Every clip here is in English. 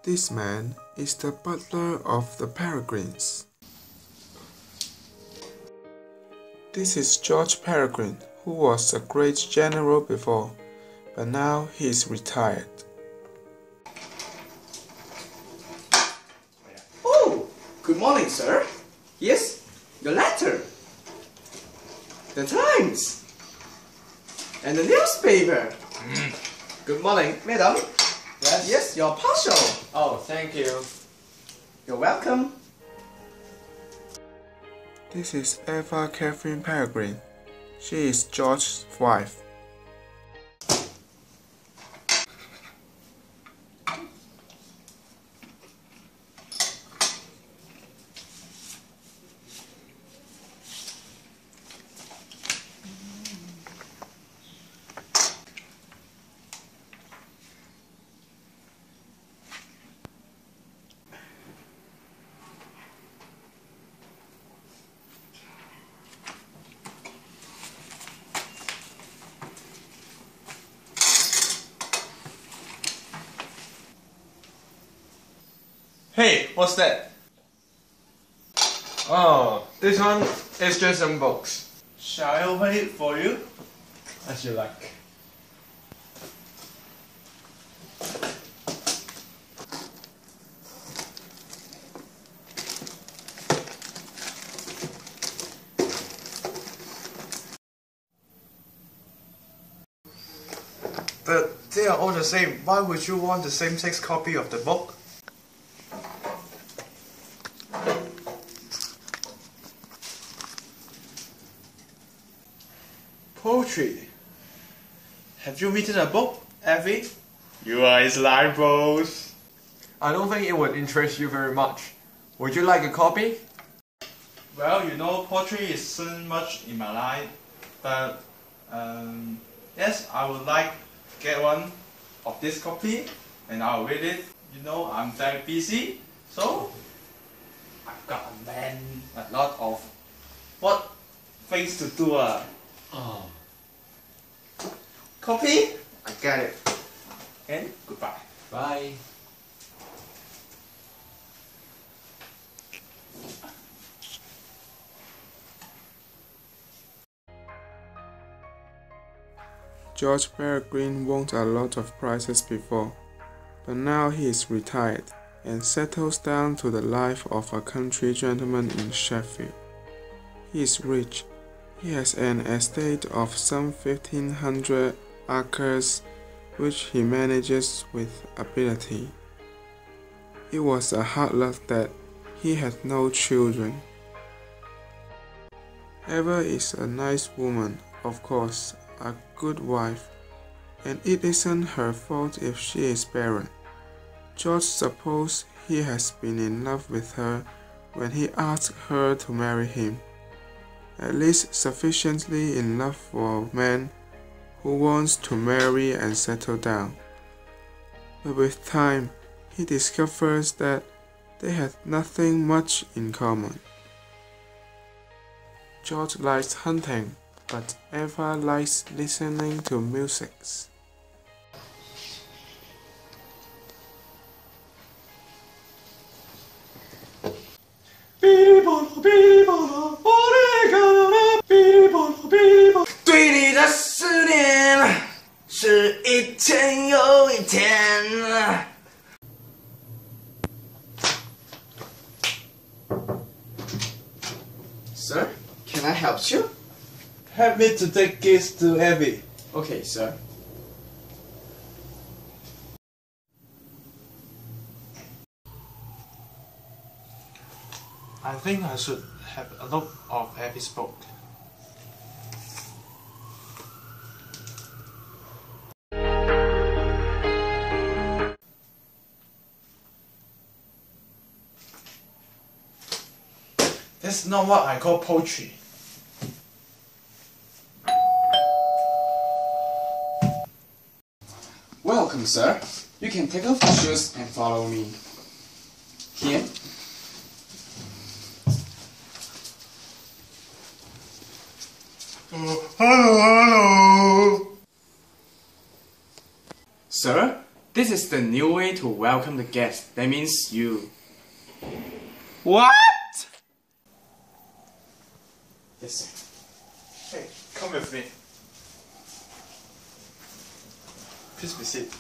This man is the butler of the Peregrines. This is George Peregrine, who was a great general before, but now he is retired. Oh, good morning, sir. Yes, your letter, the Times, and the newspaper. Good morning, madam. Yes, your parcel. Oh, thank you. You're welcome. This is Eva Catherine Peregrine. She is George's wife. Hey, what's that? Oh, this one is just some books. Shall I open it for you? As you like. But they are all the same. Why would you want the same-sex copy of the book? Poetry. Have you written a book, Evie? You are his rivals. I don't think it would interest you very much. Would you like a copy? Well, you know, poetry isn't much in my life, but yes, I would like to get one of this copy, and I'll read it. You know, I'm very busy, so I've got a lot of things to do. Oh. Copy? I get it. And goodbye. Bye. George Peregrine won a lot of prizes before, but now he is retired and settles down to the life of a country gentleman in Sheffield. He is rich. He has an estate of some 1,500 acres, which he manages with ability. It was a hard luck that he had no children. Eva is a nice woman, of course, a good wife, and it isn't her fault if she is barren. George supposes he has been in love with her when he asked her to marry him, at least sufficiently in love for a man who wants to marry and settle down. But with time, he discovers that they had nothing much in common. George likes hunting, but Eva likes listening to music. Sir, can I help you? Help me to take gifts to Evie. Okay, sir. I think I should have a look of Evie's book. That's not what I call poetry. Welcome, sir. You can take off your shoes and follow me. Here. Hello. Sir, this This is the new way to welcome the guest. That means you. What? Yes, sir. Hey, come with me. Please be seated.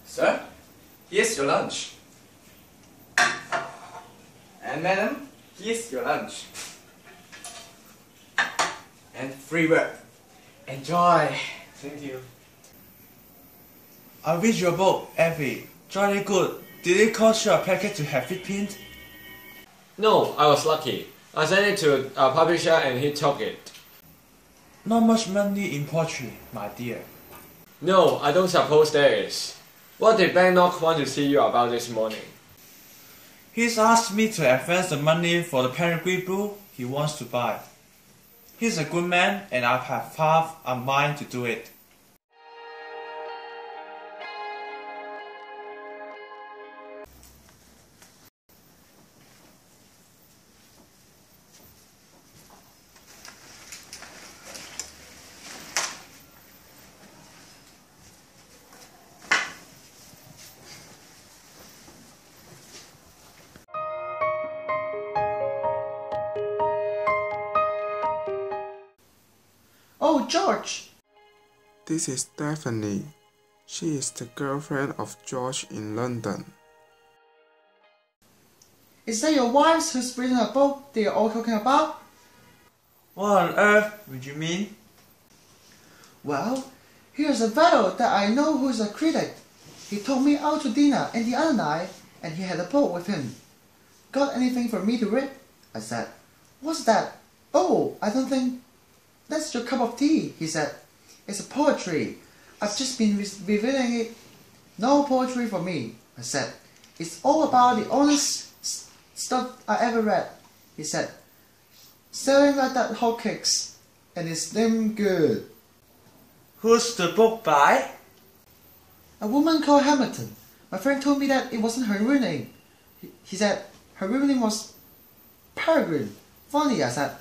Sir, here's your lunch. And madam, here's your lunch. And free word. Enjoy. Thank you. I read your book, Effie. Jolly good. Did it cost you a packet to have it pinned? No, I was lucky. I sent it to a publisher and he took it. Not much money in poetry, my dear. No, I don't suppose there is. What did Bangkok want to see you about this morning? He's asked me to advance the money for the peregrine blue he wants to buy. He's a good man and I have half a mind to do it. Oh, George! This is Stephanie. She is the girlfriend of George in London. Is that your wife who's reading a book they are all talking about? What on earth would you mean? Well, here's a fellow that I know who's a critic. He took me out to dinner and the other night, and he had a book with him. Got anything for me to read? I said. What's that? Oh, I don't think that's your cup of tea, he said. It's a poetry. I've just been revealing it. No poetry for me, I said. It's all about the honest stuff I ever read, he said. Selling like that hotcakes, and it's damn good. Who's the book by? A woman called Hamilton. My friend told me that it wasn't her real name. He said her real name was Peregrine. Funny, I said.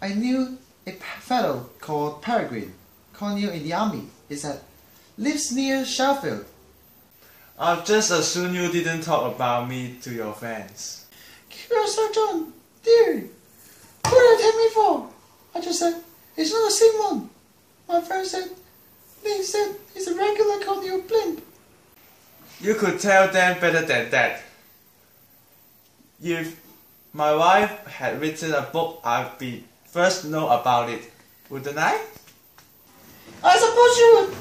I knew a fellow called Peregrine, colonel in the army. He said, lives near Sheffield. I'll just assume you didn't talk about me to your friends. Keep yourself, John, dear. What did you take me for? I just said, it's not the same one. My friend said, they said it's a regular colonel blimp. You could tell them better than that. If my wife had written a book, I'd be first know about it, wouldn't I? I suppose you would.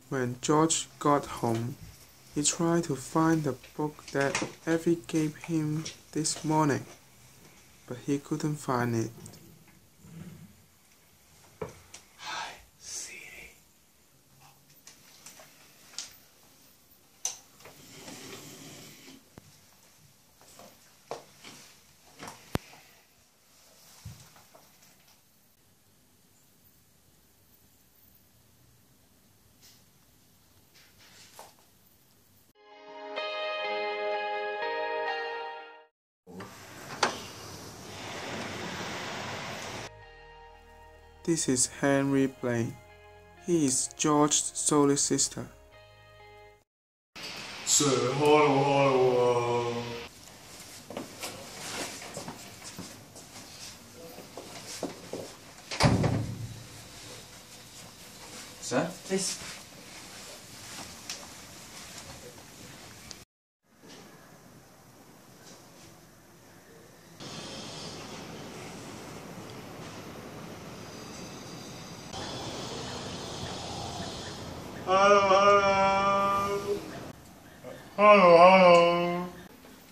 When George got home, he tried to find the book that Effie gave him this morning, but he couldn't find it. Hi, Siri. This is Henry Blaine. He is George's solicitor. Sir, hello. Sir, please. Hello. Hello.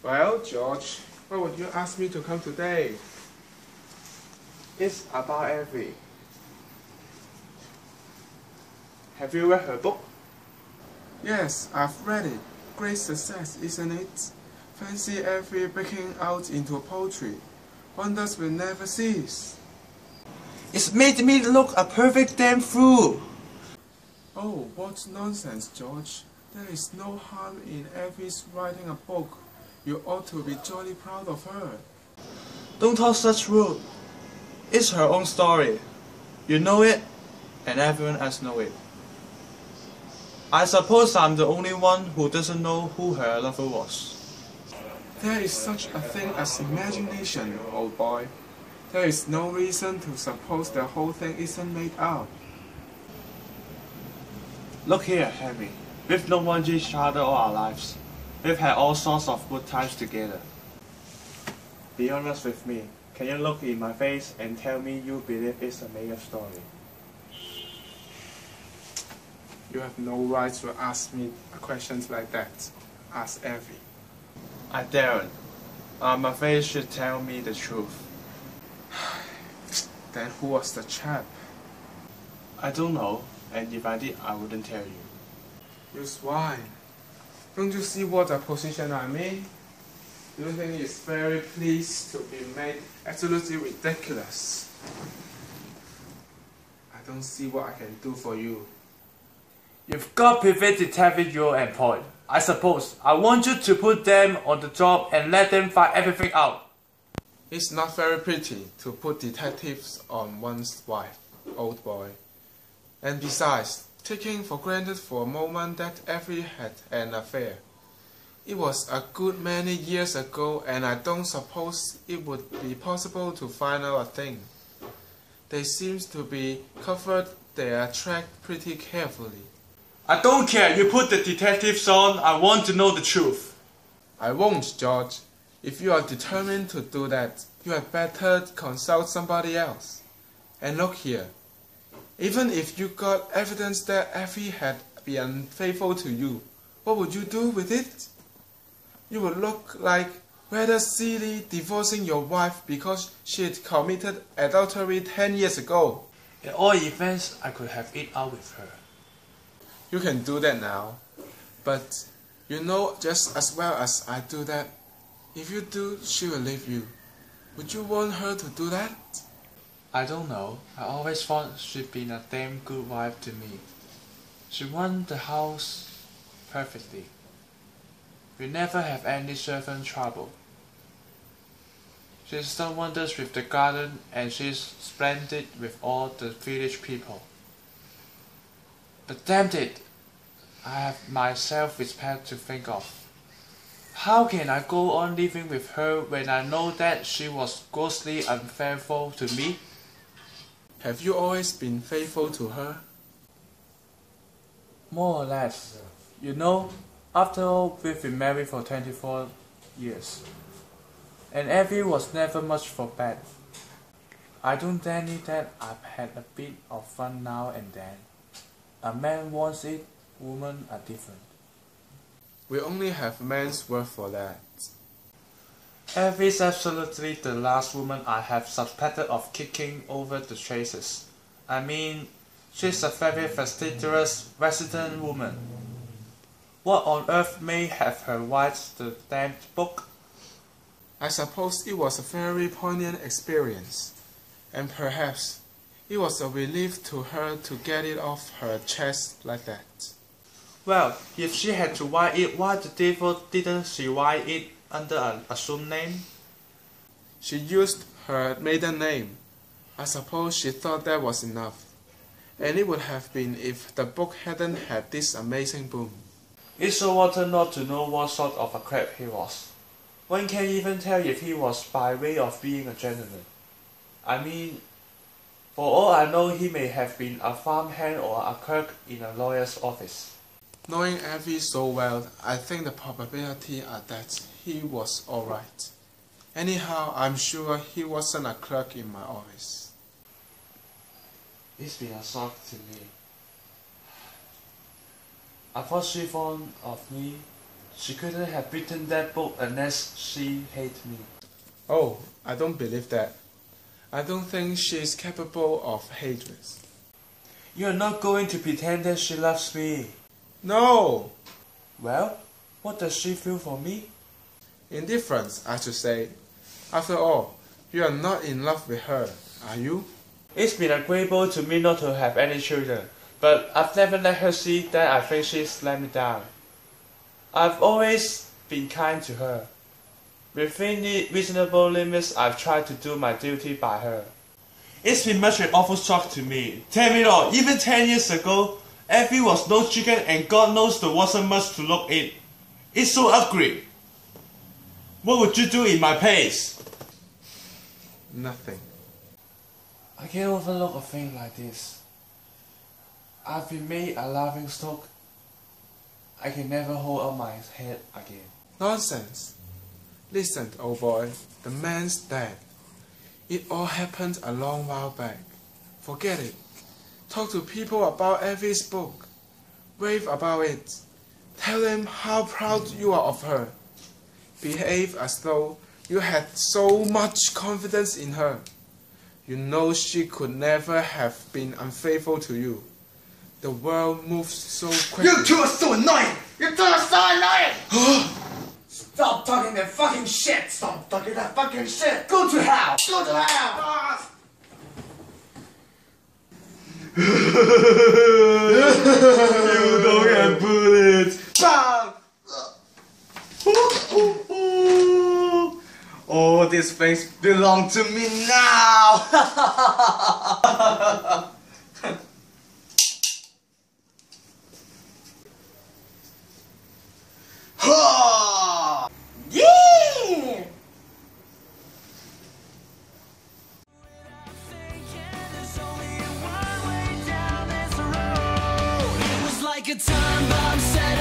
Well, George, why would you ask me to come today? It's about Evie. Have you read her book? Yes, I've read it. Great success, isn't it? Fancy Effie breaking out into poetry. Wonders will never cease. It's made me look a perfect damn fool. Oh, what nonsense, George. There is no harm in Effie's writing a book. You ought to be jolly proud of her. Don't talk such rude. It's her own story. You know it, and everyone else know it. I suppose I'm the only one who doesn't know who her lover was. There is such a thing as imagination, old boy. There is no reason to suppose the whole thing isn't made up. Look here, Harry. We've known one each other all our lives. We've had all sorts of good times together. Be honest with me. Can you look in my face and tell me you believe it's a made-up story? You have no right to ask me questions like that. Ask Effie. I daren't. My face should tell me the truth. Then who was the chap? I don't know, and if I did, I wouldn't tell you. You swine. Don't you see what a position I'm in? Do you think it's very pleased to be made absolutely ridiculous? I don't see what I can do for you. You've got private detective you're employed. I suppose I want you to put them on the job and let them find everything out. It's not very pretty to put detectives on one's wife, old boy. And besides, taking for granted for a moment that Effie had an affair. It was a good many years ago, and I don't suppose it would be possible to find out a thing. They seem to be covered their track pretty carefully. I don't care. You put the detectives on. I want to know the truth. I won't, George. If you are determined to do that, you had better consult somebody else. And look here. Even if you got evidence that Effie had been unfaithful to you, what would you do with it? You would look like rather silly divorcing your wife because she had committed adultery 10 years ago. In all events, I could have it out with her. You can do that now, but you know just as well as I do that if you do, she will leave you. Would you want her to do that? I don't know. I always thought she'd been a damn good wife to me. She run the house perfectly. We never have any servant trouble. She's done wonders with the garden, and she's splendid with all the village people. But damn it, I have my self-respect to think of. How can I go on living with her when I know that she was grossly unfaithful to me? Have you always been faithful to her? More or less. You know, after all, we've been married for 24 years. And Effie was never much for bad. I don't deny that I've had a bit of fun now and then. A man wants it, women are different. We only have man's word for that. Effie's absolutely the last woman I have suspected of kicking over the traces. I mean, she's a very fastidious, resident woman. What on earth may have her write the damned book? I suppose it was a very poignant experience, and perhaps it was a relief to her to get it off her chest like that. Well, if she had to write it, why the devil didn't she write it under an assumed name? She used her maiden name. I suppose she thought that was enough. And it would have been if the book hadn't had this amazing boom. It's so water not to know what sort of a crab he was. One can't even tell if he was by way of being a gentleman. I mean, for all I know, he may have been a farmhand or a clerk in a lawyer's office. Knowing Effie so well, I think the probability are that he was alright. Anyhow, I'm sure he wasn't a clerk in my office. It's been a shock to me. I thought she fond of me. She couldn't have written that book unless she hated me. Oh, I don't believe that. I don't think she is capable of hatred. You're not going to pretend that she loves me. No! Well, what does she feel for me? Indifference, I should say. After all, you are not in love with her, are you? It's been agreeable to me not to have any children, but I've never let her see that I think she's let me down. I've always been kind to her. Within the reasonable limits, I've tried to do my duty by her. It's been much an awful shock to me. Tell me all, even 10 years ago, Effie was no chicken and God knows there wasn't much to look in. It's so ugly. What would you do in my place? Nothing. I can't overlook a thing like this. I've been made a laughing stock. I can never hold up my head again. Nonsense. Listen, old boy, the man's dead. It all happened a long while back. Forget it. Talk to people about Effie's book. Rave about it. Tell them how proud you are of her. Behave as though you had so much confidence in her. You know she could never have been unfaithful to you. The world moves so quickly. You two are so annoying! You two are so annoying! Stop talking that fucking shit! Stop talking that fucking shit! Go to hell! Go to hell! You don't get bullets! Bang! Oh, these things belong to me now! Yeah! Like a time bomb set